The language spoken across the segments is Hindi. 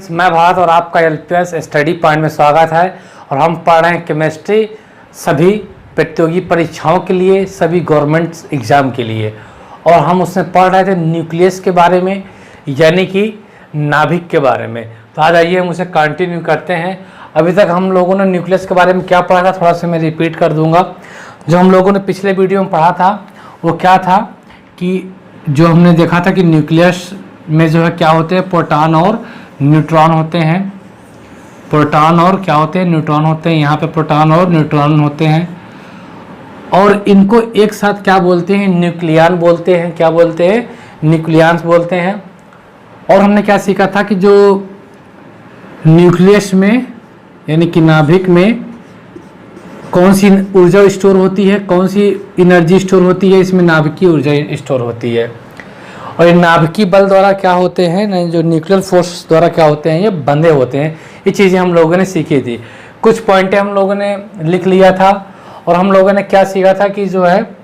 मैं भारत और आपका एलपीएस स्टडी पॉइंट में स्वागत है। और हम पढ़ रहे हैं केमिस्ट्री सभी प्रतियोगी परीक्षाओं के लिए, सभी गवर्नमेंट एग्ज़ाम के लिए। और हम उसमें पढ़ रहे थे न्यूक्लियस के बारे में, यानी कि नाभिक के बारे में। तो आज आइए हम उसे कंटिन्यू करते हैं। अभी तक हम लोगों ने न्यूक्लियस के बारे में क्या पढ़ा था, थोड़ा सा मैं रिपीट कर दूंगा। जो हम लोगों ने पिछले वीडियो में पढ़ा था वो क्या था कि जो हमने देखा था कि न्यूक्लियस में जो है क्या होते हैं, प्रोटॉन और न्यूट्रॉन होते हैं। प्रोटॉन और क्या होते हैं, न्यूट्रॉन होते हैं। यहाँ पे प्रोटॉन और न्यूट्रॉन होते हैं और इनको एक साथ क्या बोलते हैं, न्यूक्लियन बोलते हैं। क्या बोलते हैं, न्यूक्लियंस बोलते हैं। और हमने क्या सीखा था कि जो न्यूक्लियस में यानी कि नाभिक में कौन सी ऊर्जा स्टोर होती है, कौन सी एनर्जी स्टोर होती है, इसमें नाभिकीय ऊर्जा स्टोर होती है। और ये नाभिकीय बल द्वारा क्या होते हैं, जो न्यूक्लियर फोर्स द्वारा क्या होते हैं, ये बंधे होते हैं। ये चीज़ें हम लोगों ने सीखी थी, कुछ पॉइंटें हम लोगों ने लिख लिया था। और हम लोगों ने क्या सीखा था कि जो है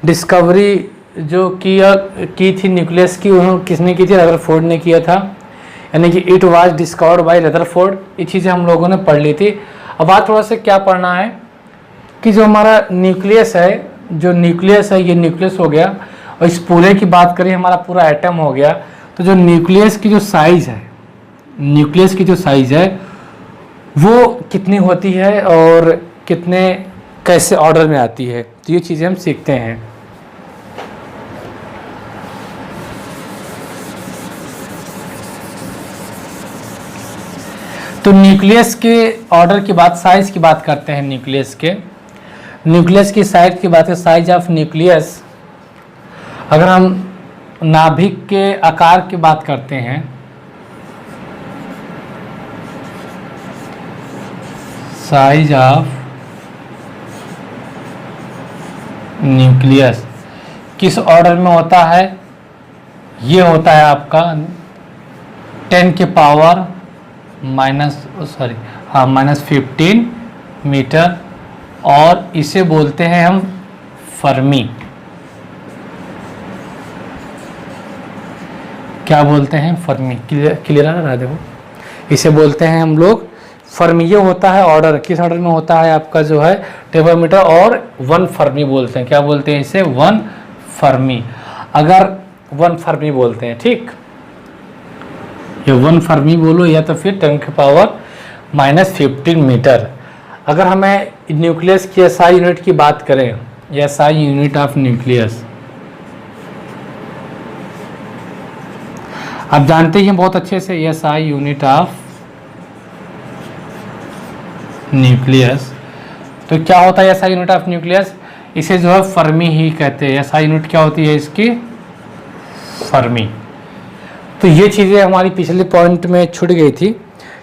डिस्कवरी जो की थी न्यूक्लियस की, उन्होंने किसने की थी, रदरफोर्ड ने किया था। यानी कि it was discovered by Rutherford. ये चीज़ें हम लोगों ने पढ़ ली थी। अब बात थोड़ा सा क्या पढ़ना है कि जो हमारा न्यूक्लियस है, ये न्यूक्लियस हो गया। और इस पूरे की बात करें, हमारा पूरा एटम हो गया। तो जो न्यूक्लियस की जो साइज़ है, वो कितनी होती है और कैसे ऑर्डर में आती है, तो ये चीज़ें हम सीखते हैं। तो न्यूक्लियस के ऑर्डर की बात, साइज की बात करते हैं। न्यूक्लियस की साइज की बात है, साइज ऑफ न्यूक्लियस। अगर हम नाभिक के आकार की बात करते हैं, साइज ऑफ न्यूक्लियस किस ऑर्डर में होता है, ये होता है आपका 10 के पावर -15 मीटर। और इसे बोलते हैं हम फर्मी। क्या बोलते हैं, फर्मी। क्लियर आ रहा है, देखो इसे बोलते हैं हम लोग फर्मी। ये होता है ऑर्डर, किस ऑर्डर में होता है आपका जो है टेबोमीटर। और 1 फर्मी बोलते हैं, क्या बोलते हैं इसे, 1 फर्मी। अगर 1 फर्मी बोलते हैं, ठीक, ये 1 फर्मी बोलो या तो फिर 10 के पावर -15 मीटर। अगर हमें न्यूक्लियस की एसआई यूनिट की बात करें, एसआई यूनिट ऑफ न्यूक्लियस, आप जानते हैं बहुत अच्छे से एसआई यूनिट ऑफ न्यूक्लियस। तो क्या होता है एसआई यूनिट ऑफ न्यूक्लियस, इसे जो है फर्मी ही कहते हैं। एसआई यूनिट क्या होती है इसकी, फर्मी। तो ये चीज़ें हमारी पिछले पॉइंट में छूट गई थी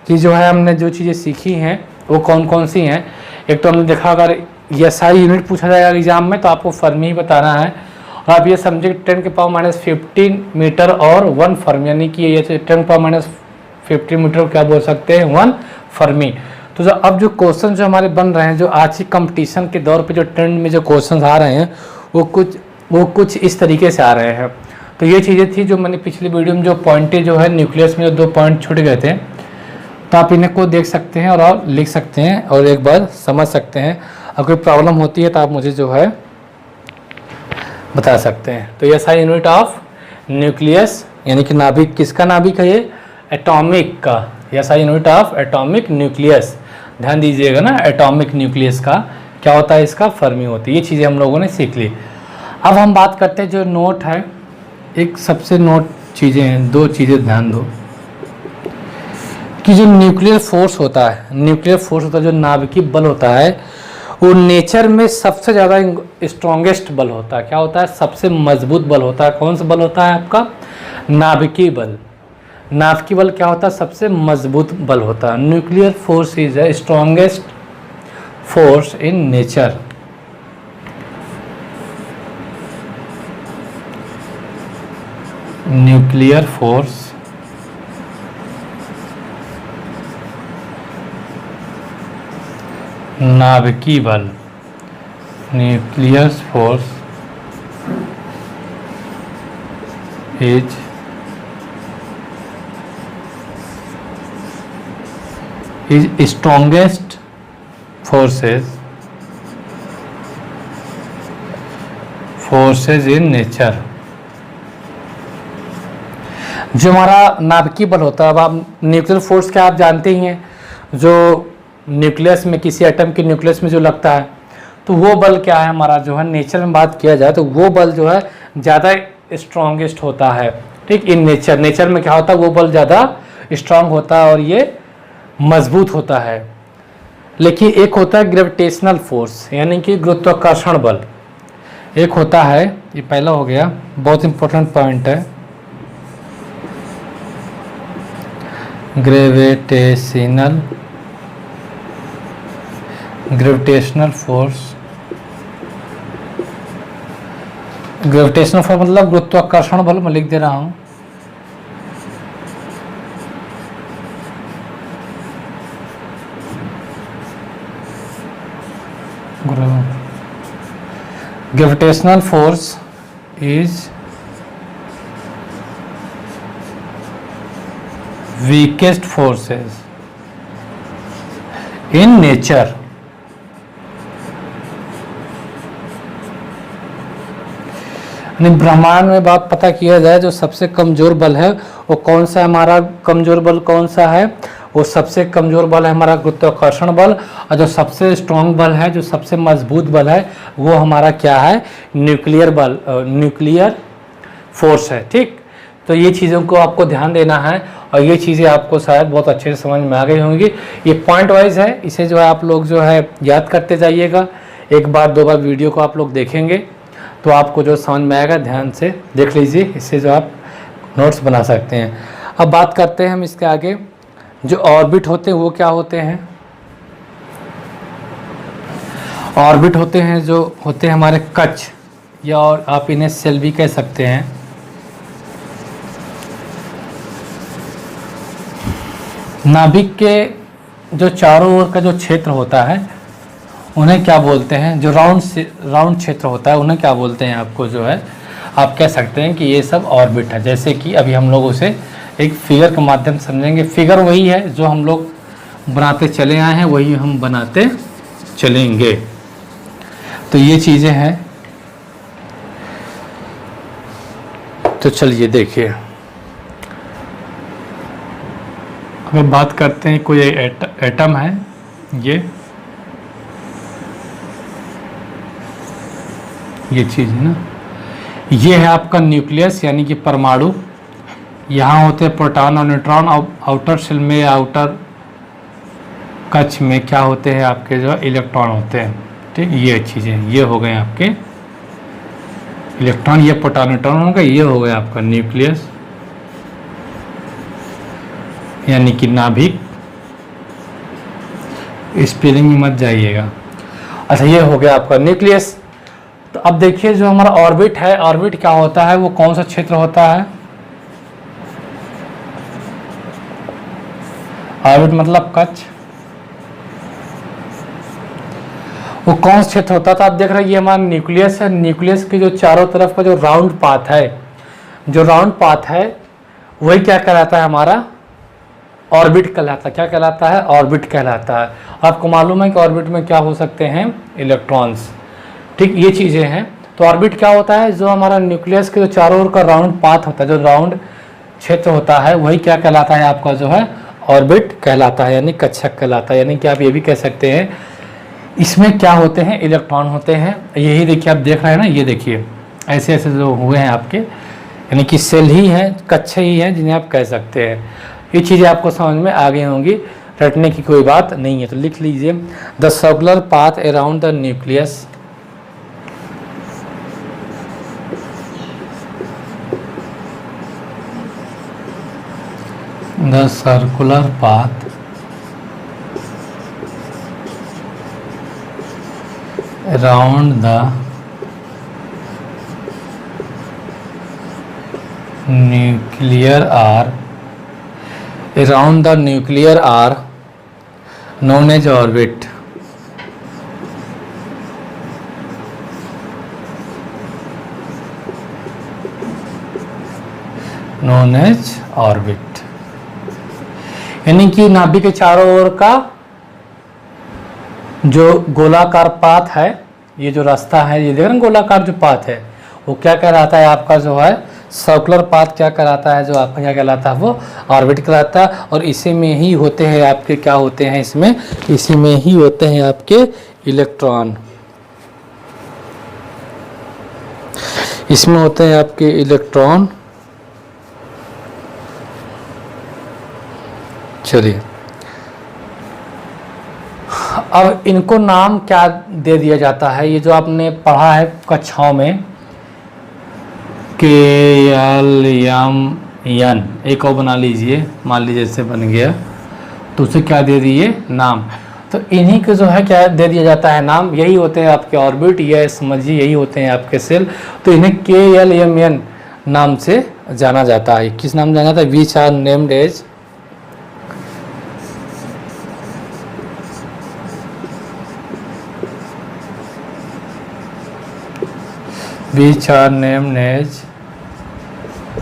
कि जो है हमने जो चीज़ें सीखी हैं वो कौन कौन सी हैं। एक तो हमने देखा, अगर एसआई यूनिट पूछा जाएगा एग्जाम में तो आपको फर्मी ही बताना है। और आप ये समझे 10 के पावर -15 मीटर और 1 फर्मी, यानी कि ये 10 के पावर -15 मीटर क्या बोल सकते हैं, 1 फर्मी। तो जो अब जो क्वेश्चन जो हमारे बन रहे हैं, जो आज की कंपटीशन के दौर पे जो ट्रेंड में जो क्वेश्चन आ रहे हैं, वो कुछ इस तरीके से आ रहे हैं। तो ये चीज़ें थी जो मैंने पिछली वीडियो में जो पॉइंटें जो है न्यूक्लियस में जो 2 पॉइंट छूट गए थे, तो आप इन्हें को देख सकते हैं और लिख सकते हैं और एक बार समझ सकते हैं। अगर कोई प्रॉब्लम होती है तो आप मुझे जो है बता सकते हैं। तो एसआई यूनिट ऑफ न्यूक्लियस यानी कि नाभिक, किसका नाभिक है ये, एटॉमिक का। SI unit of atomic nucleus, ध्यान दीजिएगा ना, एटॉमिक न्यूक्लियस का क्या होता है, इसका फर्मी होती है। ये चीज़ें हम लोगों ने सीख ली। अब हम बात करते हैं जो नोट है, एक सबसे नोट चीज़ें हैं, 2 चीज़ें ध्यान दो कि जो न्यूक्लियर फोर्स होता है, जो नाभिकीय बल होता है, वो नेचर में सबसे ज़्यादा स्ट्रॉन्गेस्ट बल होता है। क्या होता है, सबसे मजबूत बल होता है। कौन सा बल होता है आपका, नाभिकीय बल। नाभिकीय बल क्या होता है, सबसे मजबूत बल होता है। Nuclear force is the strongest force in nature. Nuclear force नाभिकीय बल, nuclear force is is strongest forces in nature. जो हमारा नाभिकीय बल होता है, अब आप न्यूक्लियर फोर्स क्या आप जानते ही हैं, जो न्यूक्लियस में किसी एटम के न्यूक्लियस में जो लगता है, तो वो बल क्या है हमारा जो है नेचर में बात किया जाए तो वो बल जो है ज़्यादा स्ट्रॉन्गेस्ट होता है। ठीक, इन नेचर में क्या होता है, वो बल ज़्यादा स्ट्रांग होता है और ये मजबूत होता है। लेकिन एक होता है ग्रेविटेशनल फोर्स यानी कि गुरुत्वाकर्षण बल, एक होता है, ये पहला हो गया, बहुत इंपॉर्टेंट पॉइंट है, ग्रेविटेशनल फोर्स। ग्रेविटेशनल फोर्स मतलब गुरुत्वाकर्षण बल, मैं लिख दे रहा हूं। Gravitational force is weakest forces in nature. ब्रह्मांड में बात पता किया जाए जो सबसे कमजोर बल है वो कौन सा है, हमारा कमजोर बल कौन सा है, वो सबसे कमजोर बल है हमारा गुरुत्वाकर्षण बल, और जो सबसे स्ट्रॉन्ग बल है, जो सबसे मजबूत बल है, वो हमारा क्या है, न्यूक्लियर बल, न्यूक्लियर फोर्स है। ठीक, तो ये चीज़ों को आपको ध्यान देना है और ये चीज़ें आपको शायद बहुत अच्छे से समझ में आ गई होंगी। ये पॉइंट वाइज है, इसे जो है आप लोग जो है याद करते जाइएगा, एक बार दो बार वीडियो को आप लोग देखेंगे तो आपको जो समझ में आएगा, ध्यान से देख लीजिए, इससे जो आप नोट्स बना सकते हैं। अब बात करते हैं हम इसके आगे, जो ऑर्बिट होते हैं वो क्या होते हैं। ऑर्बिट होते हैं जो होते हैं हमारे कक्ष, या और आप इन्हें सेल भी कह सकते हैं। नाभिक के जो चारों ओर का जो क्षेत्र होता है उन्हें क्या बोलते हैं, जो राउंड क्षेत्र होता है उन्हें क्या बोलते हैं, आपको जो है आप कह सकते हैं कि ये सब ऑर्बिट है। जैसे कि अभी हम लोग उसे एक फिगर के माध्यम से समझेंगे। फिगर वही है जो हम लोग बनाते चले आए हैं, वही हम बनाते चलेंगे। तो ये चीज़ें हैं, तो चलिए देखिए, अब बात करते हैं, कोई एटम है, ये चीज़ है ना, ये है आपका न्यूक्लियस यानी कि परमाणु। यहाँ होते हैं प्रोटॉन और न्यूट्रॉन। आउटर सेल में, आउटर कक्ष में क्या होते हैं आपके जो इलेक्ट्रॉन होते हैं। ठीक, ये चीज़ें, ये हो गए आपके इलेक्ट्रॉन, ये प्रोटॉन न्यूट्रॉन हो गए, ये हो गया आपका न्यूक्लियस यानी कि नाभिक। स्पेलिंग में मत जाइएगा। अच्छा, ये हो गया आपका न्यूक्लियस। तो अब देखिए जो हमारा ऑर्बिट है, ऑर्बिट क्या होता है, वो कौन सा क्षेत्र होता है। ऑर्बिट मतलब कक्ष, वो कौन सा क्षेत्र होता है। तो आप देख रहे हैं ये हमारा न्यूक्लियस है। न्यूक्लियस के जो चारों तरफ का जो राउंड पाथ है, जो राउंड पाथ है वही क्या कहलाता है, हमारा ऑर्बिट कहलाता है। क्या कहलाता है, ऑर्बिट कहलाता है। आपको मालूम है कि ऑर्बिट में क्या हो सकते हैं, इलेक्ट्रॉन्स। ठीक, ये चीज़ें हैं। तो ऑर्बिट क्या होता है, जो हमारा न्यूक्लियस के जो चारों ओर का राउंड पाथ होता है, जो राउंड क्षेत्र होता है, वही क्या कहलाता है, आपका जो है ऑर्बिट कहलाता है, यानी कक्षक कहलाता है। यानी कि आप ये भी कह सकते हैं, इसमें क्या होते हैं, इलेक्ट्रॉन होते हैं। यही देखिए, आप देख रहे हैं ना, ये देखिए ऐसे ऐसे जो हुए हैं आपके, यानी कि सेल ही हैं, कक्ष ही हैं, जिन्हें आप कह सकते हैं। ये चीज़ें आपको समझ में आ गई होंगी, रटने की कोई बात नहीं है। तो लिख लीजिए, the circular path around the nucleus the circular path around the nuclear are known as orbit. यानी कि नाभि के चारों ओर का जो गोलाकार पाथ है, ये जो रास्ता है, ये देख रहे हैं गोलाकार जो पाथ है, वो क्या कहलाता है आपका जो है सर्कुलर पाथ क्या कहलाता है, जो आपका क्या कहलाता है वो ऑर्बिट कहलाता है। और इसी में ही होते हैं आपके क्या होते हैं इसमें, इसी में ही होते हैं आपके इलेक्ट्रॉन, इसमें होते हैं आपके इलेक्ट्रॉन। चलिए अब इनको नाम क्या दे दिया जाता है, ये जो आपने पढ़ा है कक्षाओं में KLMN, एक और बना लीजिए, मान लीजिए जैसे बन गया, तो उसे क्या दे दिए नाम। तो इन्हीं को जो है क्या दे दिया जाता है नाम, यही होते हैं आपके ऑर्बिट, या समझिए यही होते हैं आपके सेल। तो इन्हें KLMN नाम से जाना जाता है। किस नाम जाना जाता है, which are named as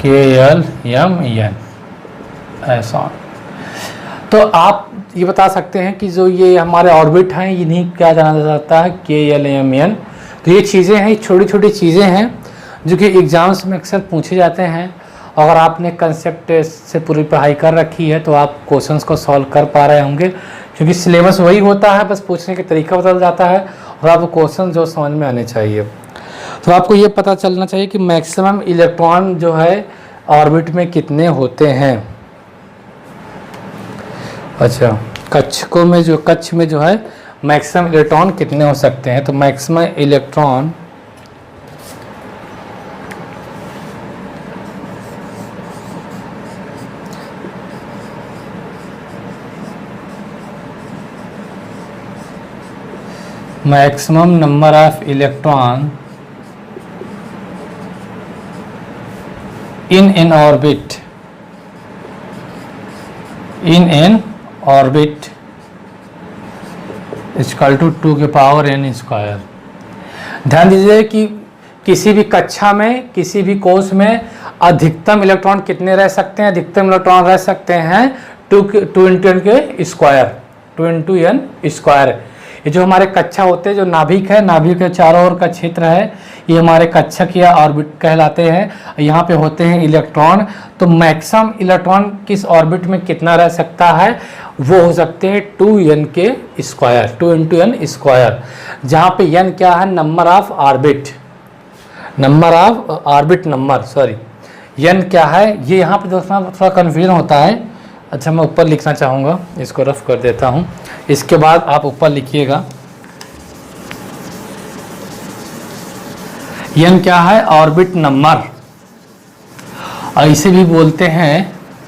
KLMN, ऐसा। तो आप ये बता सकते हैं कि जो ये हमारे ऑर्बिट हैं इन्हीं क्या जाना जाता है KLMN। तो ये चीज़ें हैं, छोटी छोटी चीज़ें हैं जो कि एग्जाम्स में अक्सर पूछे जाते हैं। अगर आपने कंसेप्ट से पूरी पढ़ाई कर रखी है तो आप क्वेश्चंस को सॉल्व कर पा रहे होंगे, क्योंकि सिलेबस वही होता है, बस पूछने का तरीका बदल जाता है और आपको क्वेश्चन जो समझ में आने चाहिए। तो आपको ये पता चलना चाहिए कि मैक्सिमम इलेक्ट्रॉन जो है ऑर्बिट में कितने होते हैं। अच्छा, कक्षकों में जो कक्ष में जो है मैक्सिमम इलेक्ट्रॉन कितने हो सकते हैं, तो maximum electron maximum number of electron in an orbit is equal to 2 के पावर n स्क्वायर। ध्यान दीजिए कि किसी भी कक्षा में, किसी भी कोर्स में अधिकतम इलेक्ट्रॉन कितने रह सकते हैं, अधिकतम इलेक्ट्रॉन रह सकते हैं 2 इंटू एन के स्क्वायर, 2 इंटू एन स्क्वायर। ये जो हमारे कक्षा होते हैं, जो नाभिक है, नाभिक के चारों ओर का क्षेत्र है, ये हमारे कक्षक या ऑर्बिट कहलाते हैं। यहाँ पे होते हैं इलेक्ट्रॉन। तो मैक्सिमम इलेक्ट्रॉन किस ऑर्बिट में कितना रह सकता है, वो हो सकते हैं 2n के स्क्वायर, 2 इंटू एन स्क्वायर, जहाँ पे n क्या है, number of orbit, number of orbit number, sorry n क्या है, ये यहाँ पे दोस्तों थोड़ा कन्फ्यूजन होता है। अच्छा, मैं ऊपर लिखना चाहूँगा, इसको रफ कर देता हूँ, इसके बाद आप ऊपर लिखिएगा। n क्या है, ऑर्बिट नंबर, और इसे भी बोलते हैं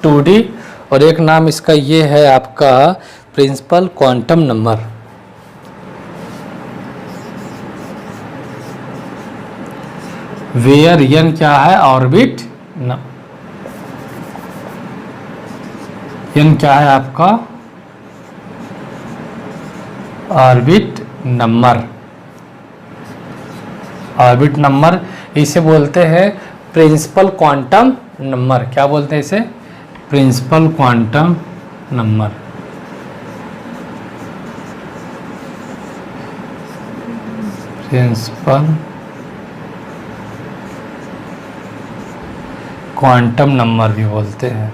2D, और एक नाम इसका ये है आपका principal quantum number. Where n क्या है, ऑर्बिट n क्या है आपका ऑर्बिट नंबर, ऑर्बिट नंबर इसे बोलते हैं प्रिंसिपल क्वांटम नंबर। क्या बोलते हैं इसे, principal quantum number. Principal quantum number भी बोलते हैं,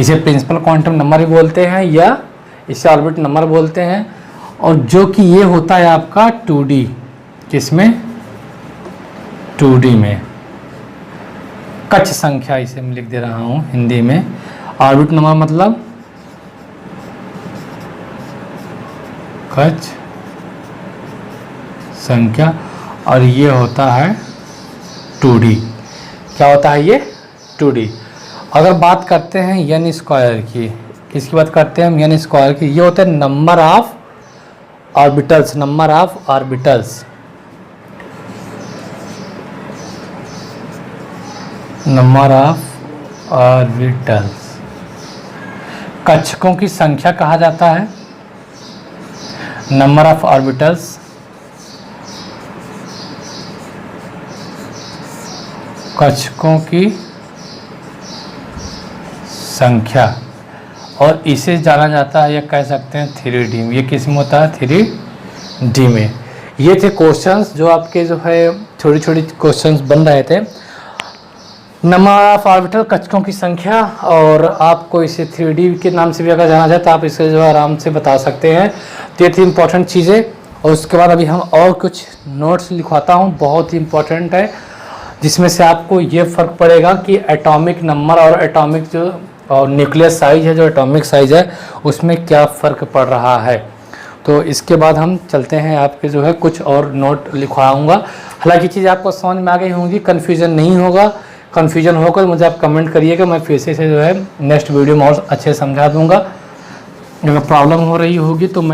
इसे प्रिंसिपल क्वांटम नंबर भी बोलते हैं या इसे ऑर्बिट नंबर बोलते हैं। और जो कि ये होता है आपका 2D, किसमें, 2D में, कक्ष संख्या इसे मैं लिख दे रहा हूँ हिंदी में। ऑर्बिट नंबर मतलब कक्ष संख्या, और ये होता है 2D। क्या होता है ये, 2D। अगर बात करते हैं n स्क्वायर की, किसकी बात करते हैं हम, n स्क्वायर की, ये होता है number of orbitals, number of orbitals, number of orbitals. कक्षकों की संख्या कहा जाता है नंबर ऑफ ऑर्बिटल्स, कक्षकों की संख्या। और इसे जाना जाता है या कह सकते हैं 3D में। ये किस में होता है? 3D में। ये थे क्वेश्चंस जो आपके जो है छोटी छोटी क्वेश्चंस बन रहे थे। नंबर ऑफ ऑर्बिटल कक्षकों की संख्या, और आपको इसे 3D के नाम से भी अगर जाना जाए तो आप इसे जो है आराम से बता सकते हैं। तो ये थी इम्पोर्टेंट चीज़ें। और उसके बाद अभी हम और कुछ नोट्स लिखवाता हूँ, बहुत ही इम्पोर्टेंट है, जिसमें से आपको ये फ़र्क पड़ेगा कि एटॉमिक नंबर और एटॉमिक जो और न्यूक्लियस साइज है, जो एटॉमिक साइज है, उसमें क्या फ़र्क पड़ रहा है। तो इसके बाद हम चलते हैं, आपके जो है कुछ और नोट लिखवाऊँगा। हालांकि चीज़ आपको समझ में आ गई होंगी, कन्फ्यूज़न नहीं होगा। कन्फ्यूजन होगा तो मुझे आप कमेंट करिएगा, मैं फिर से जो है नेक्स्ट वीडियो में और अच्छे से समझा दूंगा। अगर प्रॉब्लम हो रही होगी तो मैं